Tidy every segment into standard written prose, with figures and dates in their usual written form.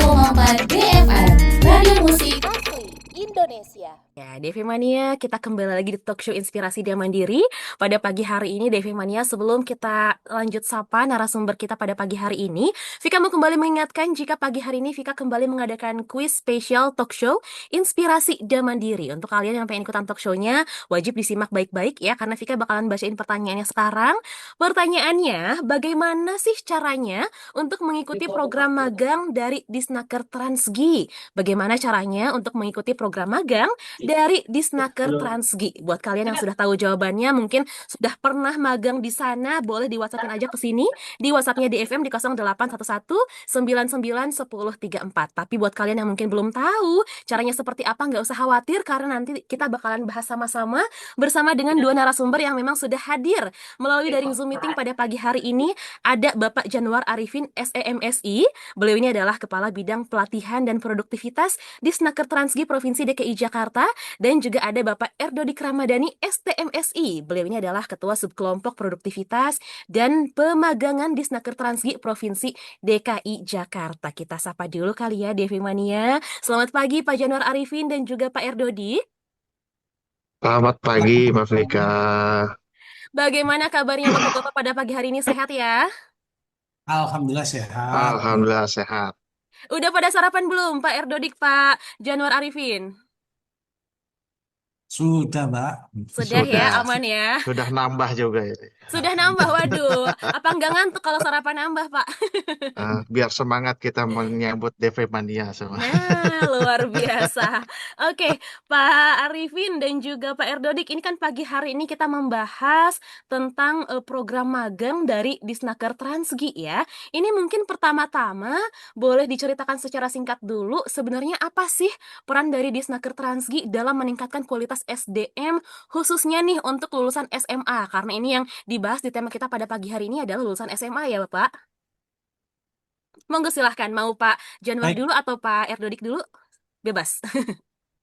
103,4 BFM Radio Musik Asli Indonesia. Ya, Devi Mania, kita kembali lagi di talk show Inspirasi Dia Mandiri. Pada pagi hari ini, Devi Mania, sebelum kita lanjut sapa narasumber kita pada pagi hari ini, Vika mau kembali mengingatkan jika pagi hari ini Vika kembali mengadakan kuis spesial talk show Inspirasi Dia Mandiri. Untuk kalian yang pengen ikutan talk show-nya, wajib disimak baik-baik ya, karena Vika bakalan bacain pertanyaannya sekarang. Pertanyaannya, bagaimana sih caranya untuk mengikuti program magang dari Disnaker Transgi? Bagaimana caranya untuk mengikuti program magang dari Disnaker Transgi? Buat kalian yang sudah tahu jawabannya, mungkin sudah pernah magang di sana, boleh di WhatsAppin aja ke sini. Di WhatsAppnya DFM di 0811 99 10 34. Tapi buat kalian yang mungkin belum tahu caranya seperti apa, nggak usah khawatir karena nanti kita bakalan bahas sama-sama bersama dengan dua narasumber yang memang sudah hadir melalui daring Zoom meeting pada pagi hari ini. Ada Bapak Januar Arifin, SEMSI. Beliau ini adalah Kepala Bidang Pelatihan dan Produktivitas Disnaker Transgi Provinsi DKI Jakarta. Dan juga ada Bapak Erdodik Ramadhani, STMSI. Beliau ini adalah Ketua Subkelompok Produktivitas dan Pemagangan Disnaker Transgi Provinsi DKI Jakarta. Kita sapa dulu kali ya, Devi Mania. Selamat pagi Pak Januar Arifin dan juga Pak Erdodik. Selamat pagi, Mbak Flika. Bagaimana kabarnya Bapak-Bapak pada pagi hari ini, sehat ya? Alhamdulillah sehat. Alhamdulillah sehat. Udah pada sarapan belum Pak Erdodik, Pak Januar Arifin? Sudah, Mbak. Sudah ya, Sudah, aman ya. sudah nambah juga ini. Sudah nambah, waduh. Apa enggak ngantuk kalau sarapan nambah, Pak? Biar semangat kita menyambut DV Mania semua. Nah, luar biasa. Oke, Pak Arifin dan juga Pak Erdodik, ini kan pagi hari ini kita membahas tentang program magang dari Disnaker Transgi ya. Ini mungkin pertama-tama boleh diceritakan secara singkat dulu, sebenarnya apa sih peran dari Disnaker Transgi dalam meningkatkan kualitas SDM, khususnya nih untuk lulusan SMA, karena ini yang dibahas di tema kita pada pagi hari ini adalah lulusan SMA ya, Bapak. Monggo silahkan, mau Pak Januar Baik, dulu atau Pak Erdodik dulu? Bebas.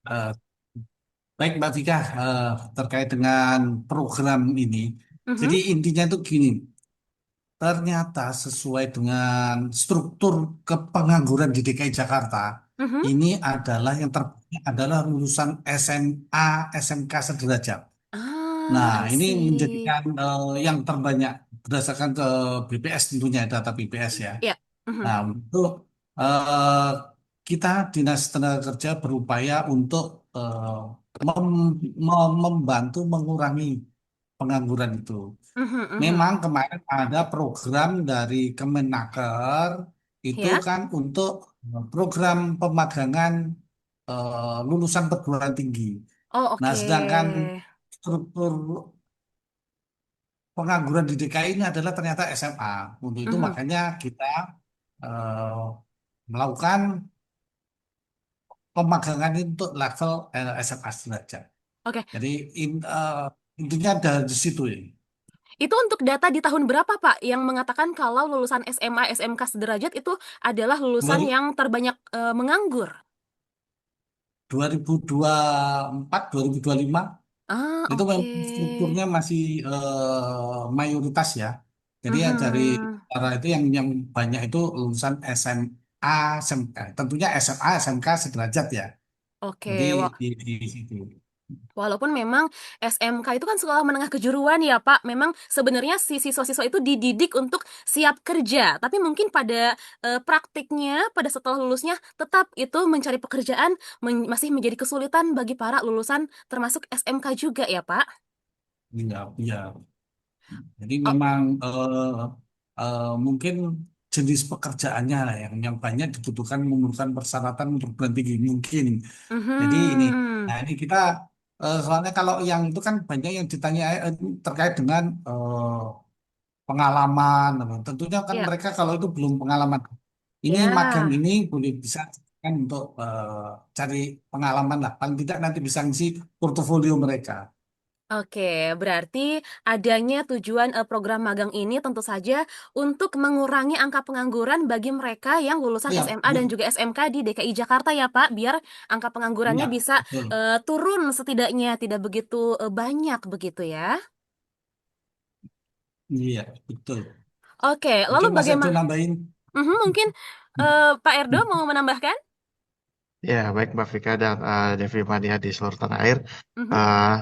eh, baik Mbak Vika, terkait dengan program ini. Mhm, Jadi intinya itu gini, ternyata sesuai dengan struktur kepengangguran di DKI Jakarta, mhm. ini adalah yang terbanyak adalah lulusan SMA, SMK sederajat. Nah, I ini see. menjadikan yang terbanyak berdasarkan ke BPS tentunya data BPS ya. Ya. Mhm, Nah, untuk eh, kita Dinas Tenaga Kerja berupaya untuk membantu mengurangi pengangguran itu. mhm, mhm. Memang kemarin ada program dari Kemenaker itu Ya. kan untuk program pemagangan lulusan perguruan tinggi. Oh, Nah, oke. sedangkan struktur pengangguran di DKI ini adalah ternyata SMA. Untuk itu Mhm. makanya kita eh, melakukan pemagangan ini untuk level SMA sederajat. Oke. Jadi intinya dari situ ya. Itu untuk data di tahun berapa, Pak, yang mengatakan kalau lulusan SMA, SMK sederajat itu adalah lulusan Dua- yang terbanyak menganggur? 2024, 2025 Ah, itu oke. memang strukturnya masih mayoritas ya. Jadi ya dari Mhm. antara itu yang banyak itu lulusan SMA, SMK. Tentunya SMA, SMK sederajat ya. Jadi Oke. di situ. Walaupun memang SMK itu kan sekolah menengah kejuruan ya Pak, memang sebenarnya si siswa-siswa itu dididik untuk siap kerja, tapi mungkin pada praktiknya, pada setelah lulusnya tetap itu mencari pekerjaan masih menjadi kesulitan bagi para lulusan termasuk SMK juga ya Pak. Iya, iya. Jadi Oh, memang mungkin jenis pekerjaannya lah yang banyak dibutuhkan memerlukan persyaratan untuk perguruan tinggi mungkin. Jadi ini, mhm. nah ini kita soalnya kalau yang itu kan banyak yang ditanya terkait dengan pengalaman. Tentunya kan Ya, mereka kalau itu belum pengalaman. Ini magang ya. ini boleh bisa kan untuk cari pengalaman lah. Paling tidak nanti bisa ngisi portofolio mereka. Oke, berarti adanya tujuan program magang ini tentu saja untuk mengurangi angka pengangguran bagi mereka yang lulusan Iya, SMA dan juga SMK di DKI Jakarta ya Pak, biar angka penganggurannya iya, bisa betul. turun setidaknya, tidak begitu banyak begitu ya. Iya, betul. Oke, lalu Mungkin Mas Edo bagaimana? nambahin. Mungkin Pak Erdo mau menambahkan? Ya, baik Mbak Vika dan Devi Mania di seluruh tanah air. Mhm. Eh,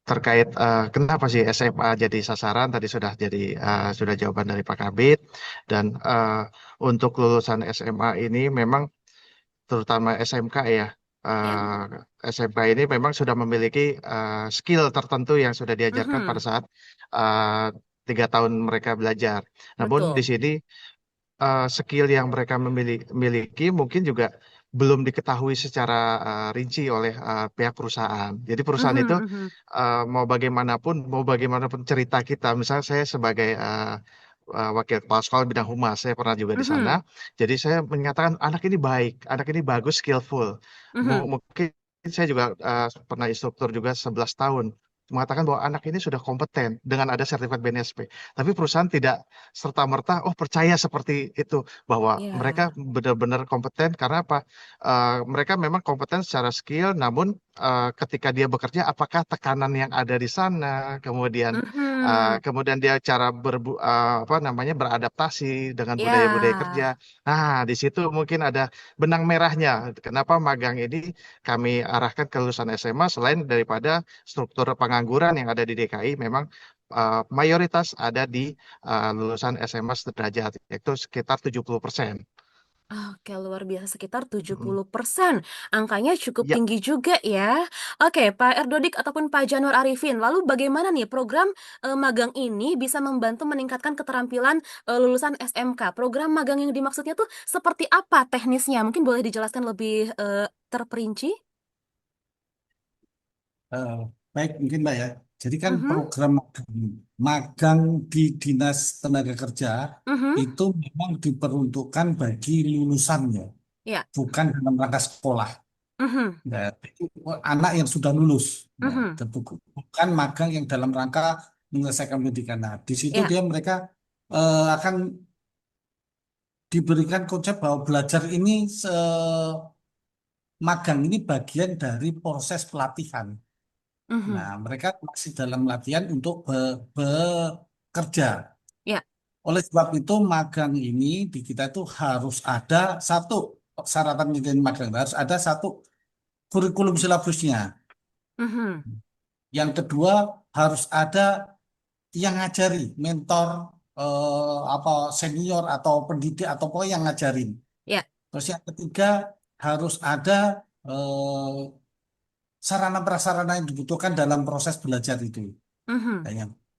Terkait kenapa sih SMA jadi sasaran, tadi sudah jawaban dari Pak Kabit. Dan untuk lulusan SMA ini memang terutama SMK ya. Ya. SMK ini memang sudah memiliki skill tertentu yang sudah diajarkan pada Mhm. saat eh, 3 tahun mereka belajar. Namun di Betul. sini skill yang mereka miliki mungkin juga belum diketahui secara rinci oleh pihak perusahaan. Jadi perusahaan Mhm, itu mhm. mau bagaimanapun cerita kita, misalnya saya sebagai wakil kepala sekolah bidang humas, saya pernah juga di sana. Mhm, Jadi saya menyatakan anak ini baik, anak ini bagus, skillful. mhm. Mungkin saya juga pernah instruktur juga 11 tahun mengatakan bahwa anak ini sudah kompeten dengan ada sertifikat BNSP. Tapi perusahaan tidak serta-merta, oh percaya seperti itu bahwa mereka Ya. benar-benar kompeten karena apa? Mereka memang kompeten secara skill, namun ketika dia bekerja, apakah tekanan yang ada di sana, kemudian Mhm. kemudian dia cara apa namanya beradaptasi dengan budaya-budaya kerja. Ya. Nah, di situ mungkin ada benang merahnya. Kenapa magang ini kami arahkan ke lulusan SMA selain daripada struktur pengangguran yang ada di DKI memang mayoritas ada di lulusan SMA sederajat, yaitu sekitar 70%. Oke, luar biasa sekitar tujuh Mm. puluh persen. Angkanya cukup Ya, tinggi juga ya. Oke, Pak Erdodik ataupun Pak Januar Arifin, lalu bagaimana nih program magang ini bisa membantu meningkatkan keterampilan lulusan SMK? Program magang yang dimaksudnya tuh seperti apa teknisnya? Mungkin boleh dijelaskan lebih terperinci? Eh, Baik, mungkin Mbak ya. Jadi kan Mhm, program magang di Dinas Tenaga Kerja mhm, itu memang diperuntukkan bagi lulusannya, ya, bukan dalam rangka sekolah. mhm, Ya, itu anak yang sudah lulus, ya, mhm, dan bukan magang yang dalam rangka menyelesaikan pendidikan. Nah, di situ ya, mereka akan diberikan konsep bahwa belajar ini magang ini bagian dari proses pelatihan. mhm, Nah, mereka masih dalam latihan untuk bekerja. ya, Oleh sebab itu, magang ini di kita itu harus ada satu persyaratan menjadi magang, harus ada satu kurikulum silabusnya. mhm, Yang kedua, harus ada yang ngajari, mentor, apa senior atau pendidik atau pokoknya yang ngajarin. ya, Terus yang ketiga, harus ada sarana prasarana yang dibutuhkan dalam proses belajar itu. mhm. Dan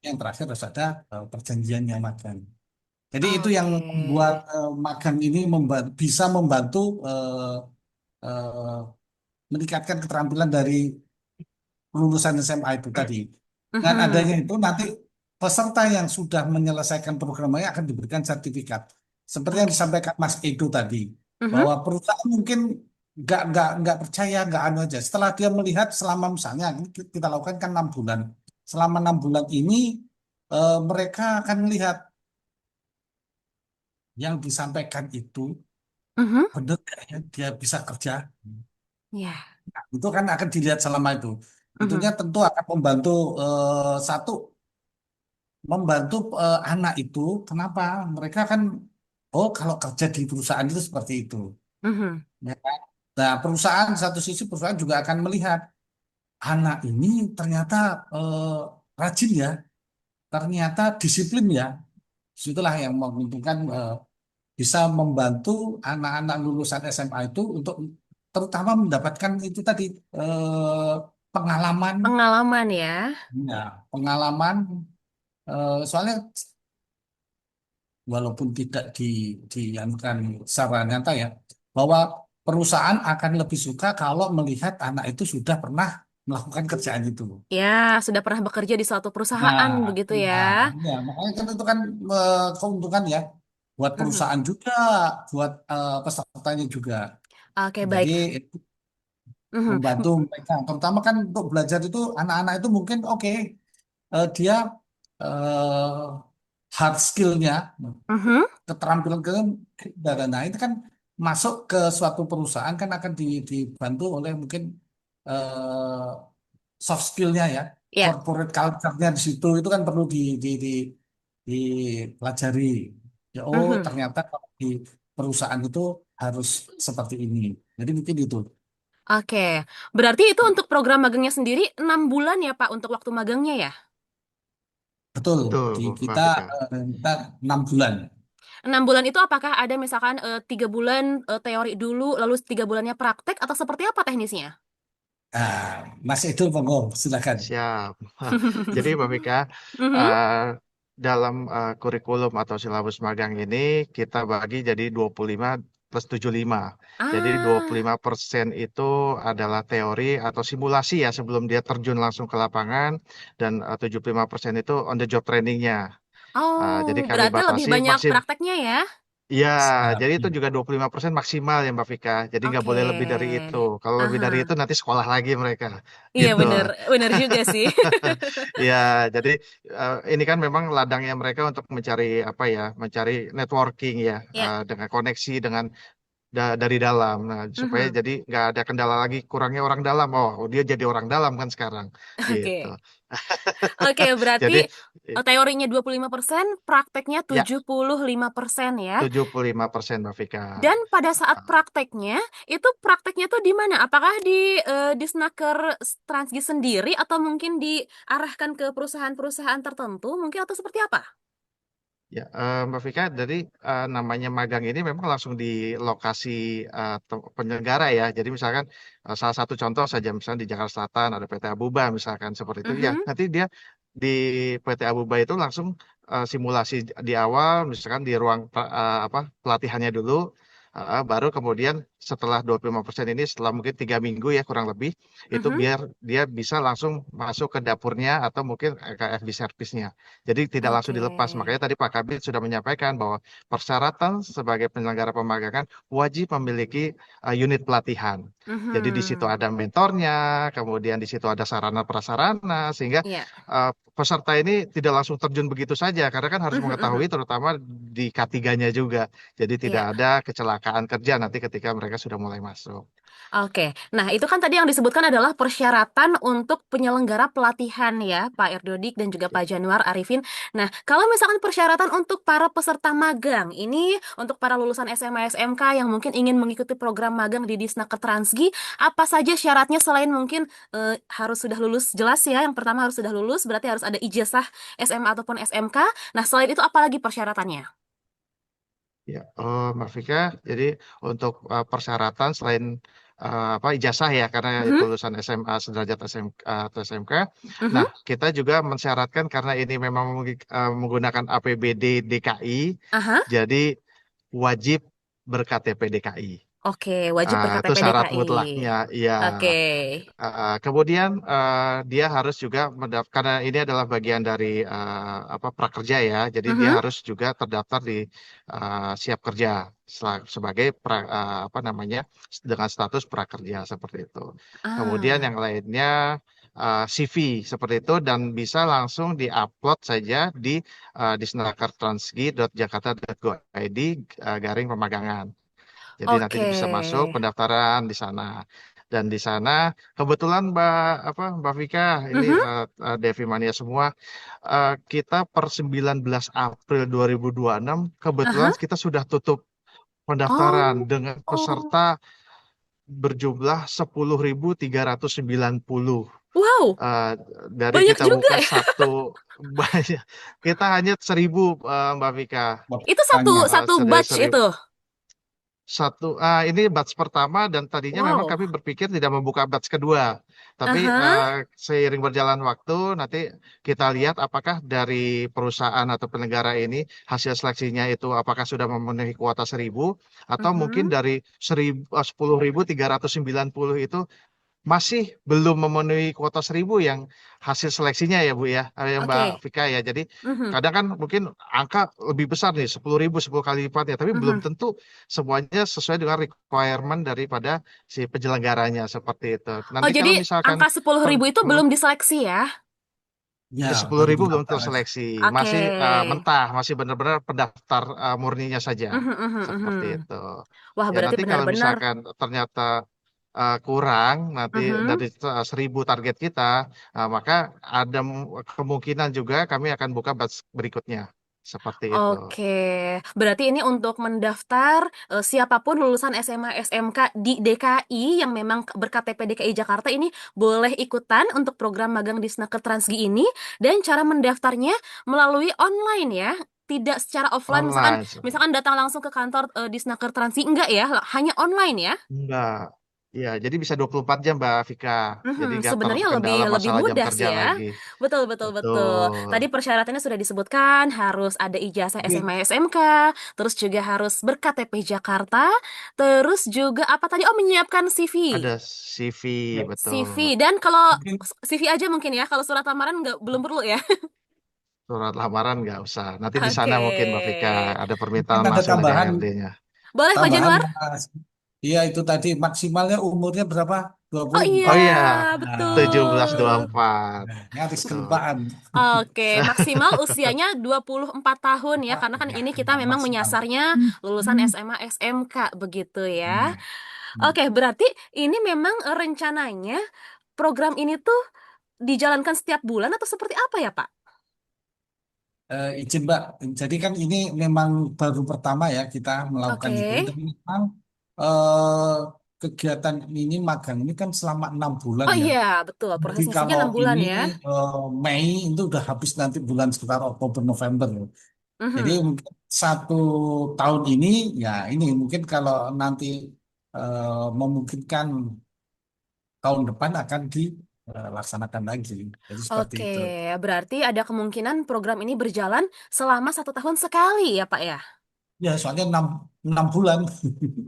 yang terakhir harus ada perjanjian yang magang. Jadi itu yang Oke. membuat magang ini bisa membantu eh, meningkatkan keterampilan dari lulusan SMA itu tadi. Dengan Mhm, adanya itu nanti peserta yang sudah menyelesaikan programnya akan diberikan sertifikat. Seperti yang oke. disampaikan Mas Edo tadi, Mhm, bahwa perusahaan mungkin nggak percaya, nggak anu aja. Setelah dia melihat selama misalnya ini kita lakukan kan 6 bulan. Selama 6 bulan ini mereka akan melihat yang disampaikan itu mhm, benar nggak ya dia bisa kerja. ya, Nah, itu kan akan dilihat selama itu. Itunya mhm, tentu akan membantu satu membantu anak itu. Kenapa? Mereka kan oh kalau kerja di perusahaan itu seperti itu. mhm, Ya kan? Nah, perusahaan satu sisi perusahaan juga akan melihat anak ini ternyata rajin ya, ternyata disiplin ya. Disitulah yang menguntungkan bisa membantu anak-anak lulusan SMA itu untuk terutama mendapatkan itu tadi pengalaman, pengalaman ya. ya, pengalaman soalnya walaupun tidak dianukan secara nyata ya, bahwa perusahaan akan lebih suka kalau melihat anak itu sudah pernah melakukan kerjaan itu. Ya, sudah pernah bekerja di suatu Nah, perusahaan begitu ya. nah, ya, makanya kan itu kan keuntungan ya buat Mhm, perusahaan juga, buat pesertanya juga. oke, Jadi baik. itu Mhm, membantu mereka, terutama kan untuk belajar itu anak-anak itu mungkin oke, dia eh, hard skillnya, mhm, keterampilan nah itu kan masuk ke suatu perusahaan kan akan dibantu oleh mungkin eh, soft skillnya ya, ya. corporate culture-nya di situ itu kan perlu dipelajari. Ya, oh Mhm, ternyata kalau di perusahaan itu harus seperti ini. Jadi mungkin itu. Oke, berarti itu untuk program magangnya sendiri 6 bulan ya Pak untuk waktu magangnya ya? Betul, Betul, di Mbak kita Vika. kita 6 bulan. 6 bulan itu apakah ada misalkan 3 bulan teori dulu, lalu 3 bulannya praktek atau seperti apa teknisnya? Mas Edo, monggo, silakan. Siap. Jadi Mbak Vika, Mhm. eh, dalam kurikulum atau silabus magang ini kita bagi jadi 25 plus 75. Jadi Ah, 25% itu adalah teori atau simulasi ya sebelum dia terjun langsung ke lapangan dan 75% itu on the job trainingnya. Jadi oh, kami berarti lebih batasi banyak maksim. prakteknya ya? Iya, Siap. jadi itu Ya. juga 25% maksimal ya Mbak Vika. Jadi nggak Oke. boleh lebih dari itu. Kalau lebih dari itu Aha. nanti sekolah lagi mereka. Iya Gitu. bener, bener juga sih. Ya, jadi ini kan memang ladangnya mereka untuk mencari apa ya, mencari networking ya, Ya. dengan koneksi dengan dari dalam. Nah, supaya Mhm. jadi nggak ada kendala lagi kurangnya orang dalam. Oh, dia jadi orang dalam kan sekarang, gitu. Oke. Oke, berarti Jadi teorinya 25%, prakteknya ya 75% ya. 75% Mbak Vika. Dan pada saat prakteknya, itu prakteknya tuh di mana? Apakah di Snaker Transgi sendiri atau mungkin diarahkan ke perusahaan-perusahaan tertentu mungkin atau seperti apa? Ya, Mbak Vika, jadi namanya magang ini memang langsung di lokasi penyelenggara ya. Jadi misalkan salah satu contoh saja, misalnya di Jakarta Selatan ada PT Abuba misalkan seperti itu. Ya, Mhm, nanti dia di PT Abuba itu langsung simulasi di awal, misalkan di ruang apa pelatihannya dulu, baru kemudian setelah 25% ini, setelah mungkin 3 minggu ya kurang lebih, itu mhm. biar dia bisa langsung masuk ke dapurnya atau mungkin ke FB service-nya. Jadi tidak langsung Oke. dilepas. Makanya tadi Pak Kabit sudah menyampaikan bahwa persyaratan sebagai penyelenggara pemagangan wajib memiliki unit pelatihan. Jadi di situ Mhm. ada mentornya, kemudian di situ ada sarana prasarana, sehingga Iya. peserta ini tidak langsung terjun begitu saja, karena kan harus Mhm, mengetahui mhm. terutama di K3-nya juga. Jadi tidak Iya. ada kecelakaan kerja nanti ketika mereka sudah mulai masuk. Oke, nah itu kan tadi yang disebutkan adalah persyaratan untuk penyelenggara pelatihan ya, Pak Erdodik dan juga Pak Januar Arifin. Nah, kalau misalkan persyaratan untuk para peserta magang, ini untuk para lulusan SMA SMK yang mungkin ingin mengikuti program magang di Disnaker Transgi, apa saja syaratnya selain mungkin harus sudah lulus jelas ya, yang pertama harus sudah lulus, berarti harus ada ijazah SMA ataupun SMK. Nah, selain itu apa lagi persyaratannya? Ya, Mbak Vika, jadi untuk persyaratan selain apa ijazah ya, karena itu Mhm, lulusan SMA sederajat SMK atau SMK. mhm, Nah, kita juga mensyaratkan karena ini memang menggunakan APBD DKI, aha. jadi wajib berKTP DKI. Oke, wajib Itu berKTP syarat DKI. mutlaknya. Iya. Oke. Kemudian dia harus juga karena ini adalah bagian dari apa prakerja ya, jadi dia Mhm. harus juga terdaftar di siap kerja sebagai apa namanya dengan status prakerja seperti itu. Kemudian Ah, yang lainnya CV seperti itu dan bisa langsung diupload saja di snakertransgi.jakarta.go.id garing pemagangan. Jadi nanti oke. bisa masuk pendaftaran di sana. Dan di sana kebetulan Mbak Vika ini Mhm. Devi Mania semua kita per 19 April 2026 kebetulan Aha. kita sudah tutup pendaftaran Oh, dengan oh, peserta berjumlah 10.390. wow, Eh, dari banyak kita juga buka ya. satu banyak kita hanya 1.000 Mbak Vika. Itu satu Banyak. satu Sudah batch 1.000. itu. Ini batch pertama dan tadinya memang Wow. kami berpikir tidak membuka batch kedua. Tapi Aha. seiring berjalan waktu nanti kita lihat apakah dari perusahaan atau penyelenggara ini hasil seleksinya itu apakah sudah memenuhi kuota 1.000 atau mungkin Mhm. dari 10.390 itu masih belum memenuhi kuota 1.000 yang hasil seleksinya ya Bu ya, yang Mbak Oke. Vika ya. Jadi Mhm. kadang kan mungkin angka lebih besar nih 10.000 10 kali lipatnya, tapi belum Mhm. tentu semuanya sesuai dengan requirement daripada si penyelenggaranya seperti itu. Oh, Nanti kalau jadi misalkan angka sepuluh per, ribu itu hmm, belum diseleksi ya? Ya, sepuluh baru ribu belum pendaftaran aja. terseleksi, Oke. masih mentah, masih benar-benar pendaftar murninya saja Mhm, mhm, seperti mhm. itu. Wah, Ya berarti nanti kalau benar-benar. misalkan ternyata kurang nanti Mhm. dari 1.000 target kita, maka ada kemungkinan juga kami akan buka batch berikutnya. seperti itu. Oke, berarti ini untuk mendaftar siapapun lulusan SMA SMK di DKI yang memang berKTP DKI Jakarta ini boleh ikutan untuk program magang di Snaker Transgi ini, dan cara mendaftarnya melalui online ya, tidak secara offline, misalkan Online. misalkan datang langsung ke kantor di Snaker Transgi, enggak ya, hanya online ya. Enggak. Ya, jadi bisa 24 jam Mbak Vika. Jadi nggak Sebenarnya lebih terkendala lebih masalah jam mudah kerja sih ya. lagi. Betul, betul, betul. Betul. Tadi persyaratannya sudah disebutkan, harus ada ijazah Jadi SMA SMK, terus juga harus berKTP Jakarta, terus juga apa tadi? Oh, menyiapkan CV. Ada CV, ya, betul. CV, dan kalau mungkin CV aja mungkin ya, kalau surat lamaran nggak, belum perlu ya. Surat lamaran nggak usah. Nanti di sana Oke. mungkin Mbak Vika ada mungkin permintaan ada hasil tambahan DRD-nya. Boleh Pak tambahan Januar? Mas. Iya itu tadi maksimalnya umurnya berapa? Oh iya, 24. Oh iya, Nah, betul. 1724. nyaris Betul. kelupaan. Oke, maksimal usianya 24 tahun ya, karena kan Ya, ini kita ya, memang maksimal. menyasarnya lulusan SMA SMK begitu ya. Hmm. Hmm. Oke, berarti ini memang rencananya program ini tuh dijalankan setiap bulan atau seperti apa ya, Pak? Izin Mbak, jadi kan ini memang baru pertama ya kita melakukan Oke. itu, tapi memang eh, kegiatan ini magang ini kan selama 6 bulan Oh ya. iya, betul. Jadi Proses ngisinya kalau 6 bulan ini ya. Mei itu udah habis nanti bulan sekitar Oktober November. Jadi Mhm. mungkin 1 tahun ini ya ini mungkin kalau nanti memungkinkan tahun depan akan dilaksanakan lagi. Jadi seperti Oke, itu. berarti ada kemungkinan program ini berjalan selama 1 tahun sekali ya, Pak ya? Ya soalnya enam bulan.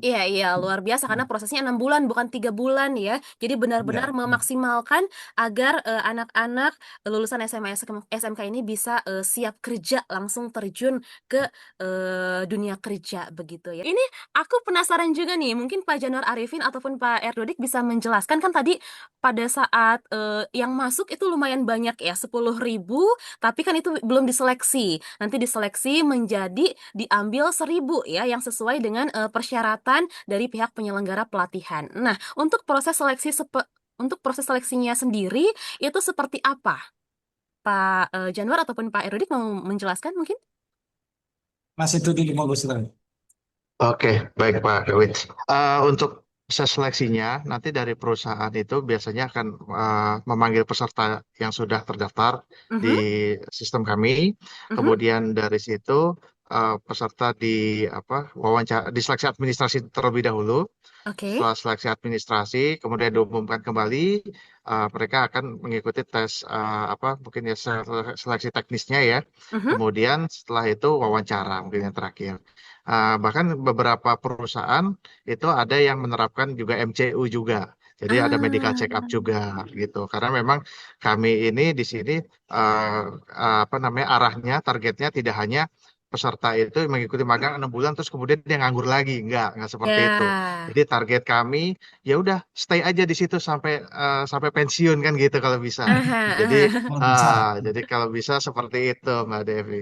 Iya, iya, luar biasa karena prosesnya 6 bulan bukan 3 bulan ya. Jadi benar-benar Ya. memaksimalkan agar anak-anak lulusan SMA SMK ini bisa siap kerja, langsung terjun ke dunia kerja begitu ya. Ini aku penasaran juga nih, mungkin Pak Januar Arifin ataupun Pak Erdodik bisa menjelaskan, kan tadi pada saat yang masuk itu lumayan banyak ya, 10.000, tapi kan itu belum diseleksi. Nanti diseleksi menjadi diambil 1.000 ya, yang sesuai dengan persyaratan dari pihak penyelenggara pelatihan. Nah, untuk proses seleksinya sendiri itu seperti apa? Pak Januar ataupun Pak Erodik mau menjelaskan mungkin? Masih itu dulu mau silakan. Oke, baik Pak Kewin. Untuk proses seleksinya, nanti dari perusahaan itu biasanya akan memanggil peserta yang sudah terdaftar di Mhm. sistem kami. Mhm. Kemudian dari situ peserta di apa wawancara, di seleksi administrasi terlebih dahulu. Oke. Setelah seleksi administrasi, kemudian diumumkan kembali, mereka akan mengikuti tes apa mungkin ya seleksi teknisnya ya. Mhm. Kemudian setelah itu wawancara mungkin yang terakhir. Bahkan beberapa perusahaan itu ada yang menerapkan juga MCU juga. Jadi ada medical check up Ah, juga gitu. Karena memang kami ini di sini eh, apa namanya arahnya, targetnya tidak hanya peserta itu mengikuti magang 6 bulan terus kemudian dia nganggur lagi, nggak seperti itu. ya. Jadi target kami ya udah stay aja di situ sampai sampai pensiun kan gitu kalau bisa. Aha, Jadi aha. Kalau bisa. jadi kalau bisa seperti itu Mbak Devi,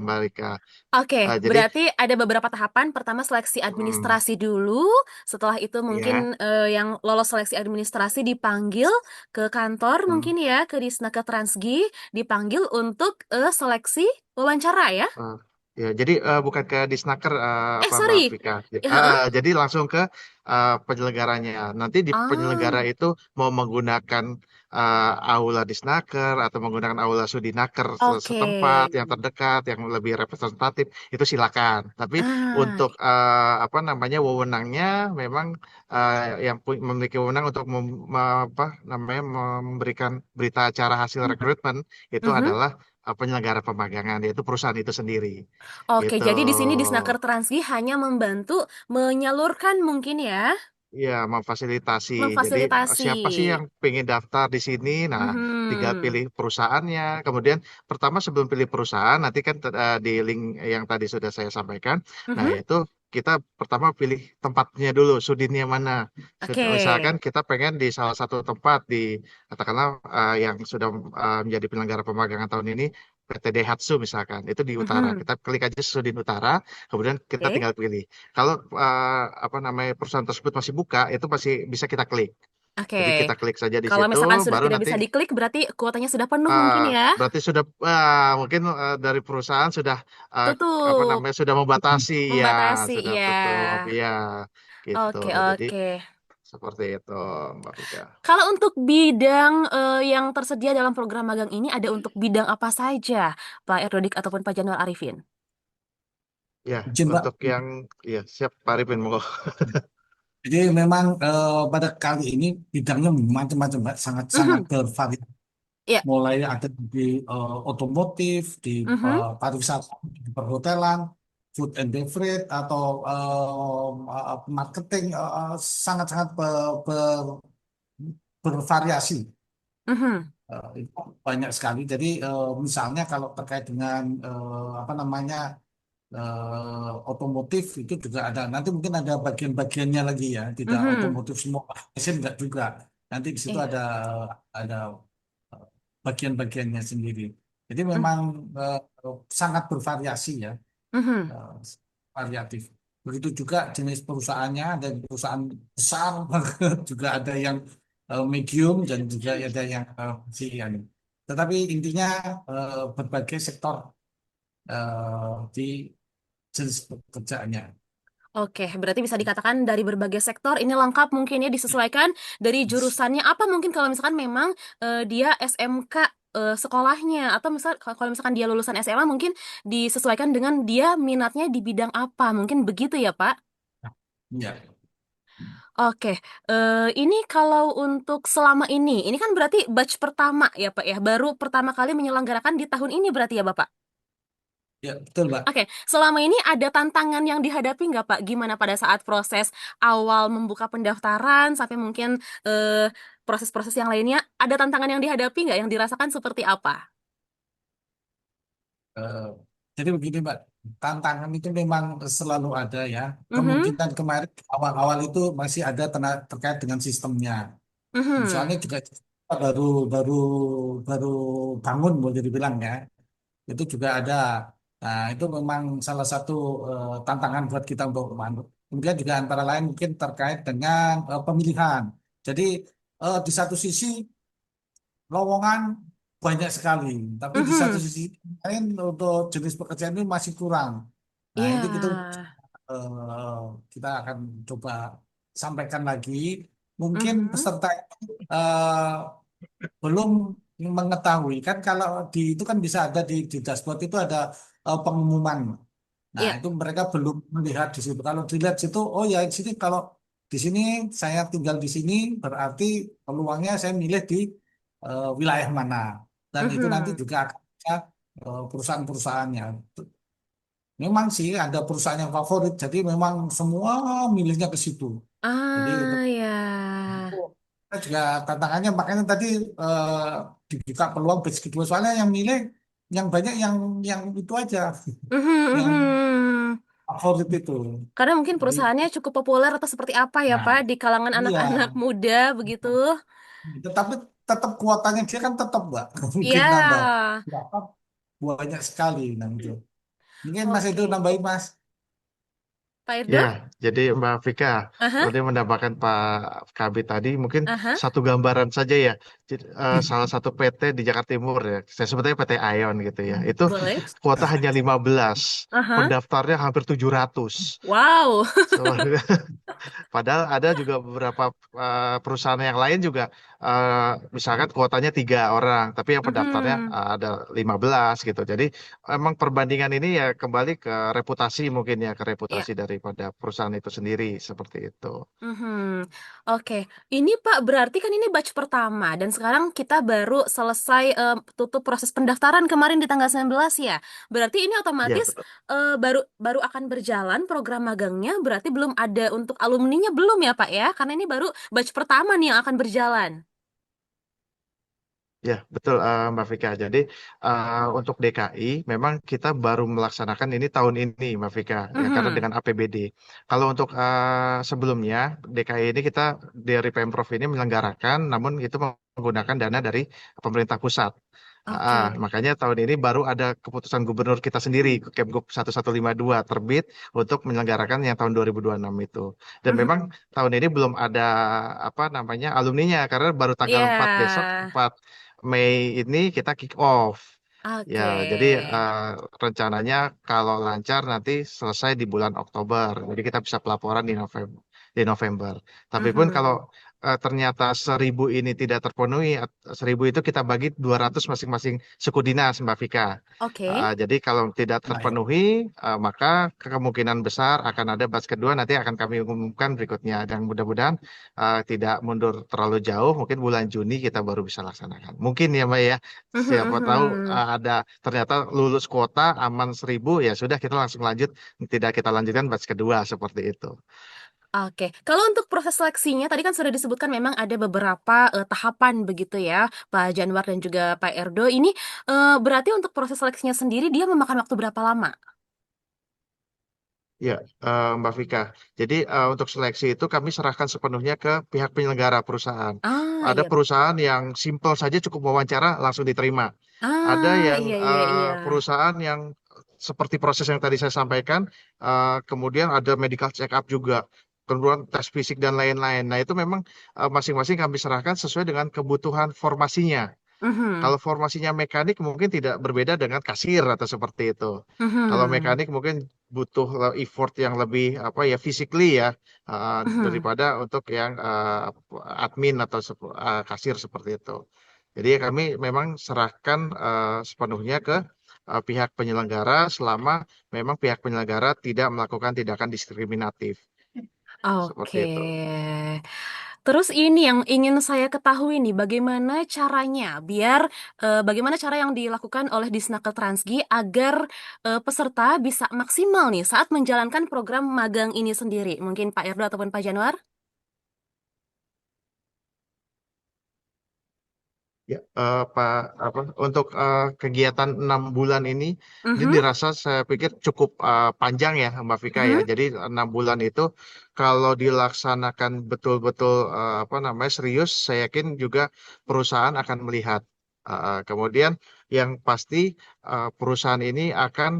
Mbak Rika. Oke, Jadi berarti ada beberapa tahapan. Pertama seleksi hmm, administrasi dulu. Setelah itu mungkin ya. yang lolos seleksi administrasi dipanggil ke kantor Hmm. mungkin ya, ke Disnaker Transgi, dipanggil untuk seleksi wawancara ya. Eh, ya, jadi bukan ke Disnaker apa Mbak Sorry. Vika. Ya, heeh. Jadi langsung ke penyelenggaranya. Nanti di penyelenggara Ah, itu mau menggunakan aula Disnaker atau menggunakan aula Sudinaker oke. setempat yang terdekat, yang lebih representatif itu silakan. Tapi Ah, untuk apa namanya wewenangnya memang yang memiliki wewenang untuk apa namanya memberikan berita acara hasil rekrutmen itu mhm. adalah penyelenggara pemagangan yaitu perusahaan itu sendiri Oke, gitu. jadi di sini Disnaker Transgi hanya membantu menyalurkan mungkin ya, Ya, memfasilitasi. Jadi memfasilitasi. siapa sih yang pengen daftar di sini? Nah, tinggal Mhm. pilih perusahaannya. Kemudian pertama sebelum pilih perusahaan, nanti kan di link yang tadi sudah saya sampaikan. Nah, Mhm. itu kita pertama pilih tempatnya dulu, sudinnya mana. Oke. Misalkan kita pengen di salah satu tempat di katakanlah yang sudah menjadi penyelenggara pemagangan tahun ini. PT Daihatsu misalkan, itu di utara. Mhm. Kita klik aja Sudin Utara, kemudian kita Oke. tinggal pilih. Kalau apa namanya perusahaan tersebut masih buka, itu masih bisa kita klik. Oke. Jadi kita klik saja di Kalau situ, misalkan sudah baru tidak nanti bisa diklik, berarti kuotanya sudah penuh mungkin ya? berarti sudah mungkin dari perusahaan sudah eh, apa Tutup, namanya sudah membatasi ya, membatasi, sudah ya. tutup ya, gitu. Oke, Jadi oke. seperti itu, Mbak Vika. Kalau untuk bidang yang tersedia dalam program magang ini ada untuk bidang apa saja, Pak Erdodik ataupun Pak Januar Arifin? Ya, Izin, Mbak. untuk yang ya siap Pak Arifin monggo. Jadi memang pada kali ini bidangnya macam-macam, Mbak. Sangat-sangat Mhm. bervariasi. Iya. Mulai ada di otomotif, di Mhm. pariwisata, di perhotelan, food and beverage, atau marketing, sangat-sangat bervariasi. Mhm. Itu banyak sekali. Jadi misalnya kalau terkait dengan apa namanya otomotif itu juga ada. Nanti mungkin ada bagian-bagiannya lagi ya. Tidak Mhm. otomotif semua, mesin enggak juga. Nanti di situ Iya. ada eh, bagian-bagiannya sendiri. Jadi Mhm. memang eh, sangat bervariasi ya, Mhm. eh, variatif. Begitu juga jenis perusahaannya, ada perusahaan besar banget, juga ada yang medium dan juga ada yang masih anu. Tetapi intinya berbagai sektor di jenis pekerjaannya. Oke, berarti bisa dikatakan dari berbagai sektor ini lengkap mungkin ya disesuaikan dari jurusannya apa mungkin kalau misalkan memang dia SMK sekolahnya atau misal kalau misalkan dia lulusan SMA mungkin disesuaikan dengan dia minatnya di bidang apa mungkin begitu ya Pak? Ya, Oke, ini kalau untuk selama ini kan berarti batch pertama ya Pak ya, baru pertama kali menyelenggarakan di tahun ini berarti ya Bapak? ya betul, Mbak. Oke, selama ini ada tantangan yang dihadapi nggak Pak? Gimana pada saat proses awal membuka pendaftaran sampai mungkin proses-proses yang lainnya, ada tantangan yang dihadapi nggak yang dirasakan seperti apa? Eh, jadi begini, Mbak, tantangan itu memang selalu ada ya. Mhm, Kemungkinan kemarin awal-awal itu masih ada terkait dengan sistemnya. mhm, Soalnya juga kita baru baru baru bangun boleh dibilang ya. Itu juga ada. Nah, itu memang salah satu tantangan buat kita untuk membantu. Kemudian juga antara lain mungkin terkait dengan pemilihan. Jadi di satu sisi lowongan banyak sekali, tapi di satu mhm, sisi lain untuk jenis pekerjaan ini masih kurang. Nah, iya, itu eh, kita akan coba sampaikan lagi. Mungkin mhm, peserta eh, belum mengetahui kan kalau di itu kan bisa ada di dashboard itu ada pengumuman. Nah, iya, itu mereka belum melihat di situ. Kalau dilihat situ, oh ya di sini kalau di sini saya tinggal di sini berarti peluangnya saya milih di wilayah mana. Dan itu nanti mhm. juga akan ada perusahaan-perusahaannya. Memang sih ada perusahaan yang favorit, jadi memang semua milihnya ke situ. Jadi untuk Ah, ya. itu kita juga tantangannya makanya tadi eh, dibuka peluang batch kedua soalnya yang milih yang banyak yang itu aja Mhm, yang mhm. favorit itu. Karena mungkin Jadi perusahaannya cukup populer atau seperti apa ya nah Pak di kalangan iya, anak-anak muda begitu. tetapi tetap kuotanya dia kan tetap Mbak, mungkin Iya. nambah berapa banyak sekali nah itu. Mungkin Mas itu Oke. nambahin Mas. Pak Ya, Irdo? jadi Mbak Vika, Aha, seperti mendapatkan Pak Kabit tadi, mungkin aha. satu gambaran saja ya. Jadi, salah satu PT di Jakarta Timur ya, saya sebutnya PT Ion gitu ya. Itu Boleh. kuota hanya 15, Aha. pendaftarnya hampir 700. Wow. Padahal ada juga beberapa perusahaan yang lain juga, misalkan kuotanya 3 orang, tapi yang pendaftarnya Mhm. ada 15 gitu. Jadi emang perbandingan ini ya kembali ke reputasi mungkin ya, ke Ya. reputasi daripada perusahaan itu sendiri seperti itu. Mhm. Oke, ini Pak berarti kan ini batch pertama dan sekarang kita baru selesai tutup proses pendaftaran kemarin di tanggal 19 ya. Berarti ini Ya otomatis betul. baru baru akan berjalan program magangnya, berarti belum ada untuk alumninya belum ya Pak ya? Karena ini baru batch pertama nih yang akan berjalan. Ya, betul Mbak Vika. Jadi untuk DKI memang kita baru melaksanakan ini tahun ini Mbak Vika ya karena Mhm. dengan APBD. Kalau untuk sebelumnya DKI ini kita dari Pemprov ini menyelenggarakan namun itu menggunakan dana dari pemerintah pusat. Oke. Makanya tahun ini baru ada keputusan gubernur kita sendiri, Kemgub 1152 terbit untuk menyelenggarakan yang tahun 2026 itu. Dan Mhm. memang tahun ini belum ada apa namanya alumninya karena baru tanggal Iya. 4 besok, 4 Mei ini kita kick off. Ya, Oke. jadi rencananya kalau lancar nanti selesai di bulan Oktober. Jadi kita bisa pelaporan di November. Di November. Tapi pun kalau Mhm. ternyata 1.000 ini tidak terpenuhi, 1.000 itu kita bagi 200 masing-masing suku dinas, Mbak Vika. Oke. Jadi kalau tidak Baik. terpenuhi, maka kemungkinan besar akan ada batch kedua nanti akan kami umumkan berikutnya. Dan mudah-mudahan tidak mundur terlalu jauh, mungkin bulan Juni kita baru bisa laksanakan. Mungkin ya Mbak ya, Mhm, siapa tahu mhm. ada ternyata lulus kuota aman 1.000, ya sudah kita langsung lanjut, tidak kita lanjutkan batch kedua seperti itu. Oke, kalau untuk proses seleksinya tadi kan sudah disebutkan memang ada beberapa tahapan begitu ya, Pak Janwar dan juga Pak Erdo. Ini berarti untuk proses seleksinya sendiri dia memakan waktu berapa lama? Ya, Mbak Vika. Jadi untuk seleksi itu kami serahkan sepenuhnya ke pihak penyelenggara perusahaan. Ah, Ada iya. perusahaan yang simpel saja cukup wawancara langsung diterima. Ada Ah, yang iya iya iya. perusahaan yang seperti proses yang tadi saya sampaikan, kemudian ada medical check up juga, kemudian tes fisik dan lain-lain. Nah, itu memang masing-masing kami serahkan sesuai dengan kebutuhan formasinya. Mhm, Kalau formasinya mekanik mungkin tidak berbeda dengan kasir atau seperti itu. Kalau mhm, mekanik mungkin butuh effort yang lebih apa ya physically ya mhm. daripada untuk yang admin atau kasir seperti itu. Jadi ya kami memang serahkan sepenuhnya ke pihak penyelenggara selama memang pihak penyelenggara tidak melakukan tindakan diskriminatif seperti Oke. itu. Terus ini yang ingin saya ketahui nih, bagaimana caranya biar bagaimana cara yang dilakukan oleh Disnaker Transgi agar peserta bisa maksimal nih saat menjalankan program magang ini sendiri. Mungkin Pak Erdo ataupun Pak Januar? Ya, Pak, apa untuk kegiatan 6 bulan ini Mhm, dirasa saya pikir cukup panjang ya, Mbak Vika ya. mhm, Jadi 6 bulan itu kalau dilaksanakan betul-betul apa namanya serius, saya yakin juga perusahaan akan melihat. Kemudian yang pasti perusahaan ini akan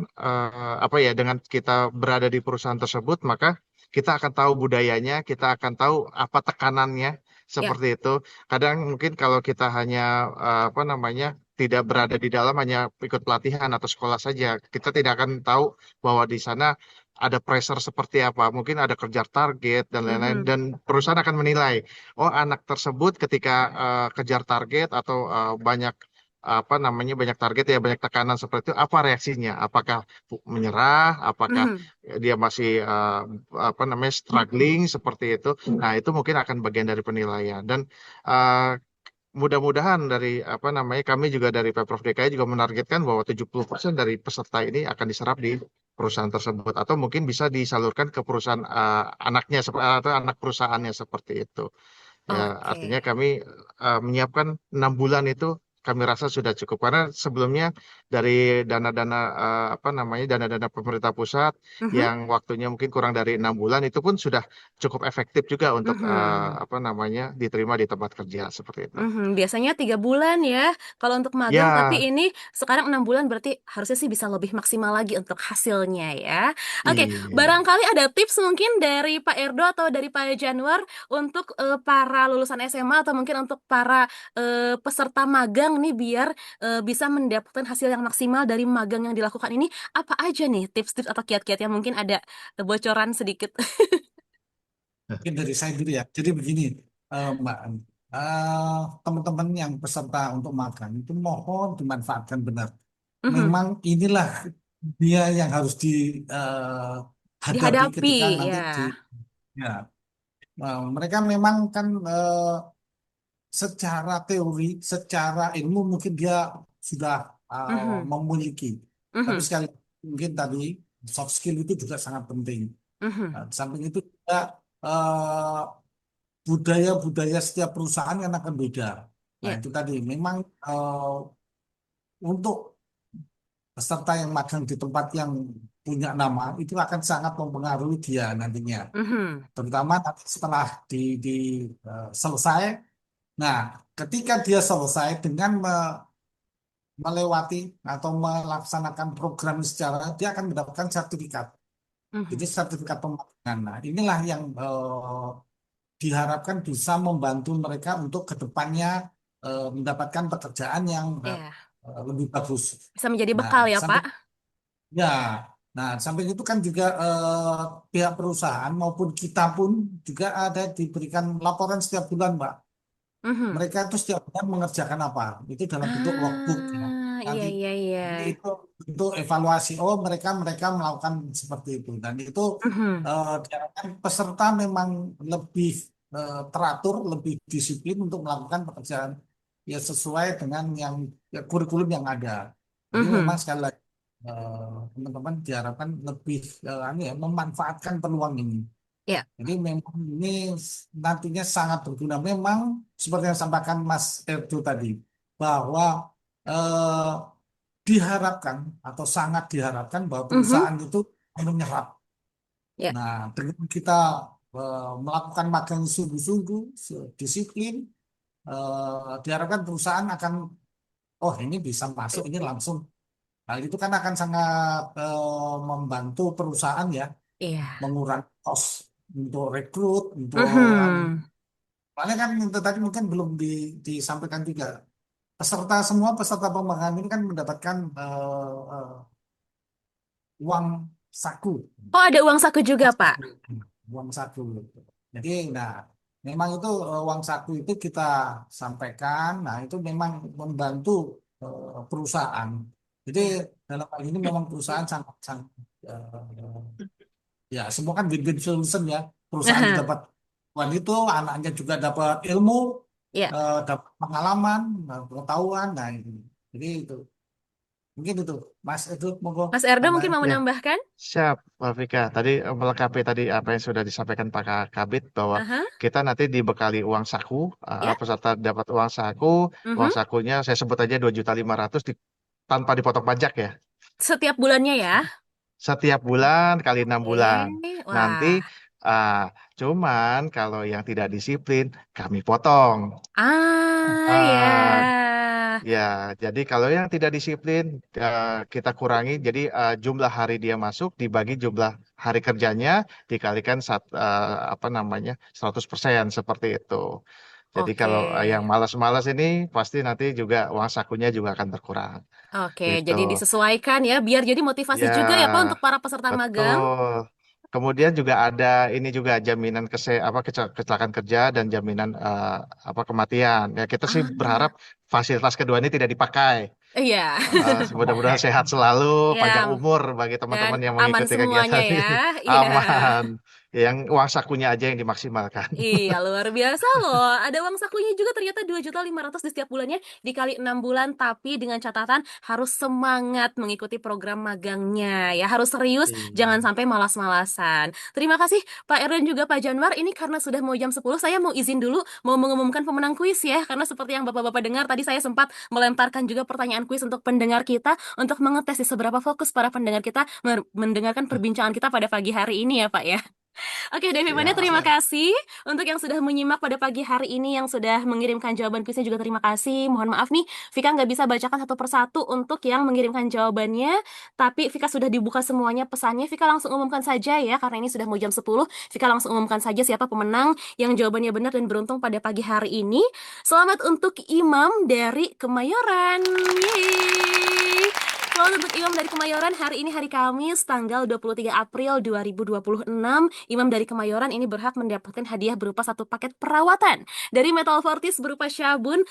apa ya dengan kita berada di perusahaan tersebut, maka kita akan tahu budayanya, kita akan tahu apa tekanannya ya, seperti itu. Kadang mungkin kalau kita hanya apa namanya tidak berada di dalam hanya ikut pelatihan atau sekolah saja, kita tidak akan tahu bahwa di sana ada pressure seperti apa. Mungkin ada kejar target dan lain-lain mhm, dan perusahaan akan menilai, oh anak tersebut ketika kejar target atau banyak apa namanya banyak target ya banyak tekanan seperti itu apa reaksinya apakah menyerah apakah mhm. dia masih apa namanya struggling seperti itu. Nah, itu mungkin akan bagian dari penilaian dan uh, mudah-mudahan dari apa namanya kami juga dari Pemprov DKI juga menargetkan bahwa 70% dari peserta ini akan diserap di perusahaan tersebut atau mungkin bisa disalurkan ke perusahaan anaknya atau anak perusahaannya seperti itu. Ya, artinya Oke. kami menyiapkan 6 bulan itu kami rasa sudah cukup karena sebelumnya dari dana-dana apa namanya dana-dana pemerintah pusat Mhm, yang waktunya mungkin kurang dari 6 bulan itu pun sudah cukup efektif juga untuk mhm. apa namanya diterima di tempat kerja seperti itu. Mhm, biasanya 3 bulan ya kalau untuk magang, Ya, tapi ini sekarang 6 bulan berarti harusnya sih bisa lebih maksimal lagi untuk hasilnya ya. Oke, iya. barangkali ada tips mungkin dari Pak Erdo atau dari Pak Januar untuk para lulusan SMA atau mungkin untuk para peserta magang nih biar bisa mendapatkan hasil yang maksimal dari magang yang dilakukan ini. Apa aja nih tips-tips atau kiat-kiat yang mungkin ada bocoran sedikit? Mungkin dari saya dulu ya. Jadi begini, Mbak, teman-teman yang peserta untuk magang itu mohon dimanfaatkan benar. Mhm, Memang inilah dia yang harus dihadapi dihadapi ketika nanti ya. ya, mereka memang kan secara teori, secara ilmu mungkin dia sudah Mhm, memiliki. Tapi mhm, sekali mungkin tadi soft skill itu juga sangat penting. mhm. Nah, di samping itu juga eh, budaya-budaya setiap perusahaan kan akan beda. Nah, Ya. itu tadi memang untuk peserta yang magang di tempat yang punya nama itu akan sangat mempengaruhi dia nantinya. Mhm, Terutama nanti setelah selesai. Nah, ketika dia selesai dengan melewati atau melaksanakan program secara, dia akan mendapatkan sertifikat. Jadi Mhm. sertifikat pemagangan. Nah, inilah yang diharapkan bisa membantu mereka untuk kedepannya mendapatkan pekerjaan yang Ya, lebih bagus. bisa menjadi Nah, bekal ya, sampai Pak. ya, nah samping itu kan juga pihak perusahaan maupun kita pun juga ada diberikan laporan setiap bulan, Mbak. Mhm. Mereka itu setiap bulan mengerjakan apa? Itu dalam bentuk logbook ya. Iya Nanti iya iya. itu untuk evaluasi. Oh, mereka mereka melakukan seperti itu. Dan itu Mhm. diharapkan peserta memang lebih teratur, lebih disiplin untuk melakukan pekerjaan ya sesuai dengan yang ya, kurikulum yang ada. Jadi memang Mhm. sekali lagi teman-teman diharapkan lebih memanfaatkan peluang ini. Ya. Jadi memang ini nantinya sangat berguna. Memang seperti yang disampaikan Mas Erdo tadi, bahwa eh, diharapkan atau sangat diharapkan bahwa Mhm. perusahaan itu menyerap. Ya. Nah, dengan kita melakukan magang sungguh-sungguh, disiplin, diharapkan perusahaan akan, oh ini bisa masuk, ini langsung. Hal itu kan akan sangat membantu perusahaan ya, Iya. mengurangi cost untuk rekrut, untuk Mhm. soalnya kan itu tadi mungkin belum disampaikan juga. Semua peserta pemagangan ini kan mendapatkan uang saku. Oh, ada uang saku juga, Uang Pak. saku. Uang saku. Jadi, nah, memang itu uang saku itu kita sampaikan. Nah, itu memang membantu perusahaan. Jadi, Ya. dalam hal ini memang perusahaan sangat, sangat ya, semua kan win-win solution ya. Perusahaan dapat uang itu, anaknya juga dapat ilmu, Ya. dapat pengalaman, pengetahuan. Nah, ini. Jadi itu mungkin itu, Mas itu monggo Mas Erdo mungkin tambahin. mau Ya, menambahkan? siap, Pak Vika. Tadi melengkapi tadi apa yang sudah disampaikan Pak Kabit bahwa Aha. kita nanti dibekali uang saku, Ya. peserta dapat uang Mhm. sakunya saya sebut aja 2.500.000 tanpa dipotong pajak ya. Setiap bulannya ya. Setiap bulan kali 6 bulan. Oke. Nanti Wah. ah, cuman kalau yang tidak disiplin kami potong. Ah, Ah, ya. ya, jadi kalau yang tidak disiplin kita kurangi. Jadi jumlah hari dia masuk dibagi jumlah hari kerjanya dikalikan apa namanya 100% seperti itu. Jadi Oke. kalau yang malas-malas ini pasti nanti juga uang sakunya juga akan berkurang. Oke, Gitu. jadi disesuaikan ya, biar jadi motivasi juga ya Pak Ya, untuk para peserta magang. betul. Kemudian juga ada ini juga jaminan kecelakaan kerja dan jaminan apa kematian. Ya kita sih berharap Ah, fasilitas kedua ini tidak dipakai. iya. Mudah-mudahan sehat selalu, panjang Ya, umur bagi dan teman-teman yang aman mengikuti semuanya kegiatan ya. ini. Iya. Aman. Yang uang sakunya aja yang dimaksimalkan. Iya, luar biasa loh. Ada uang sakunya juga ternyata 2.500.000 di setiap bulannya dikali 6 bulan, tapi dengan catatan harus semangat mengikuti program magangnya. Ya, harus serius, jangan Iya. sampai malas-malasan. Terima kasih Pak Erwin juga Pak Januar. Ini karena sudah mau jam 10, saya mau izin dulu mau mengumumkan pemenang kuis ya. Karena seperti yang Bapak-Bapak dengar, tadi saya sempat melemparkan juga pertanyaan kuis untuk pendengar kita untuk mengetes seberapa fokus para pendengar kita mendengarkan perbincangan kita pada pagi hari ini ya Pak ya. Oke, Devi Mania, Siap. terima kasih untuk yang sudah menyimak pada pagi hari ini, yang sudah mengirimkan jawaban kuisnya juga terima kasih. Mohon maaf nih, Vika nggak bisa bacakan satu persatu untuk yang mengirimkan jawabannya, tapi Vika sudah dibuka semuanya pesannya. Vika langsung umumkan saja ya, karena ini sudah mau jam 10. Vika langsung umumkan saja siapa pemenang yang jawabannya benar dan beruntung pada pagi hari ini. Selamat untuk Imam dari Kemayoran. Yeay! Selamat untuk Imam dari Kemayoran. Hari ini hari Kamis, tanggal 23 April 2026. Imam dari Kemayoran ini berhak mendapatkan hadiah berupa satu paket perawatan dari Metal Fortis berupa sabun,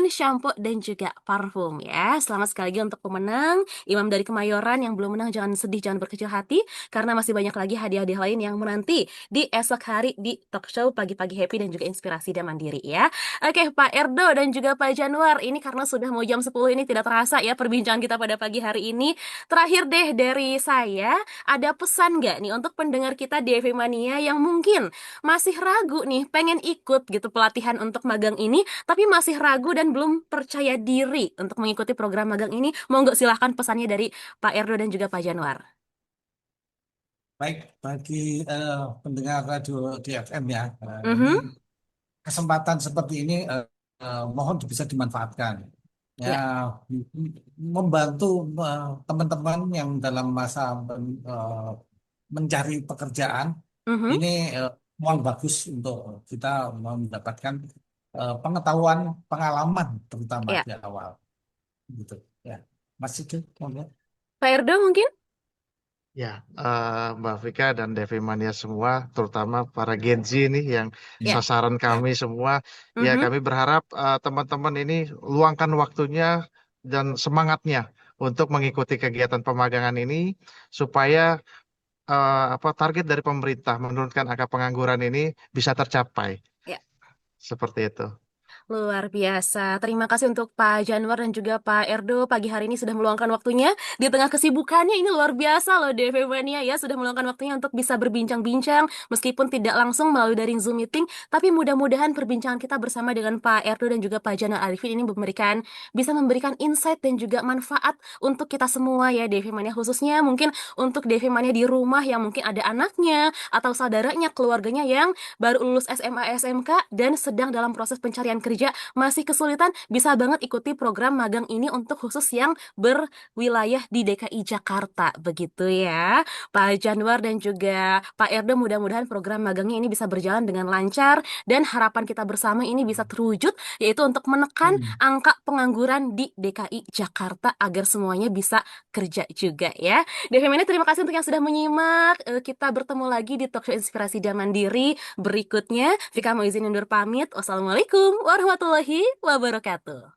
shampoo, dan juga parfum ya. Selamat sekali lagi untuk pemenang. Imam dari Kemayoran yang belum menang jangan sedih, jangan berkecil hati, karena masih banyak lagi hadiah-hadiah lain yang menanti di esok hari di talk show Pagi-Pagi Happy dan juga Inspirasi dan Mandiri ya. Oke, Pak Erdo dan juga Pak Januar, ini karena sudah mau jam 10 ini tidak terasa ya perbincangan kita pada pagi hari ini. Terakhir deh dari saya, ada pesan nggak nih untuk pendengar kita di DV Mania yang mungkin masih ragu nih, pengen ikut gitu pelatihan untuk magang ini, tapi masih ragu dan belum percaya diri untuk mengikuti program magang ini? Monggo silahkan pesannya dari Pak Erdo dan juga Pak Januar. Baik, bagi pendengar radio DFM ya, ini Mhm. kesempatan seperti ini mohon bisa dimanfaatkan. ya Ya. membantu teman-teman yang dalam masa eh, mencari pekerjaan Mhm. ini uang bagus untuk kita mendapatkan pengetahuan, pengalaman terutama Ya. di awal gitu ya. Masih itu, Pak Erdo mungkin? Ya, Mbak Vika dan Devi Mania semua, terutama para Gen Z ini yang Ya. ya, sasaran ya. kami semua, ya Mhm. kami berharap teman-teman ini luangkan waktunya dan semangatnya untuk mengikuti kegiatan pemagangan ini supaya apa target dari pemerintah menurunkan angka pengangguran ini bisa tercapai. Ya. Seperti itu. Luar biasa. Terima kasih untuk Pak Janwar dan juga Pak Erdo pagi hari ini sudah meluangkan waktunya di tengah kesibukannya. Ini luar biasa loh DV Mania ya, sudah meluangkan waktunya untuk bisa berbincang-bincang meskipun tidak langsung melalui daring Zoom meeting, tapi mudah-mudahan perbincangan kita bersama dengan Pak Erdo dan juga Pak Janwar Arifin ini bisa memberikan insight dan juga manfaat untuk kita semua ya DV Mania, khususnya mungkin untuk DV Mania di rumah yang mungkin ada anaknya atau saudaranya, keluarganya yang baru lulus SMA SMK dan sedang dalam proses pencarian kerja, masih kesulitan, bisa banget ikuti program magang ini untuk khusus yang berwilayah di DKI Jakarta begitu ya Pak Janwar dan juga Pak Erdo. Mudah-mudahan program magangnya ini bisa berjalan dengan lancar dan harapan kita bersama ini bisa terwujud, yaitu untuk menekan Hmm. angka pengangguran di DKI Jakarta agar semuanya bisa kerja juga ya. Devi Mania, terima kasih untuk yang sudah menyimak. Kita bertemu lagi di Talkshow Inspirasi dan Mandiri berikutnya. Vika mau izin undur pamit. Wassalamualaikum warahmatullahi wabarakatuh.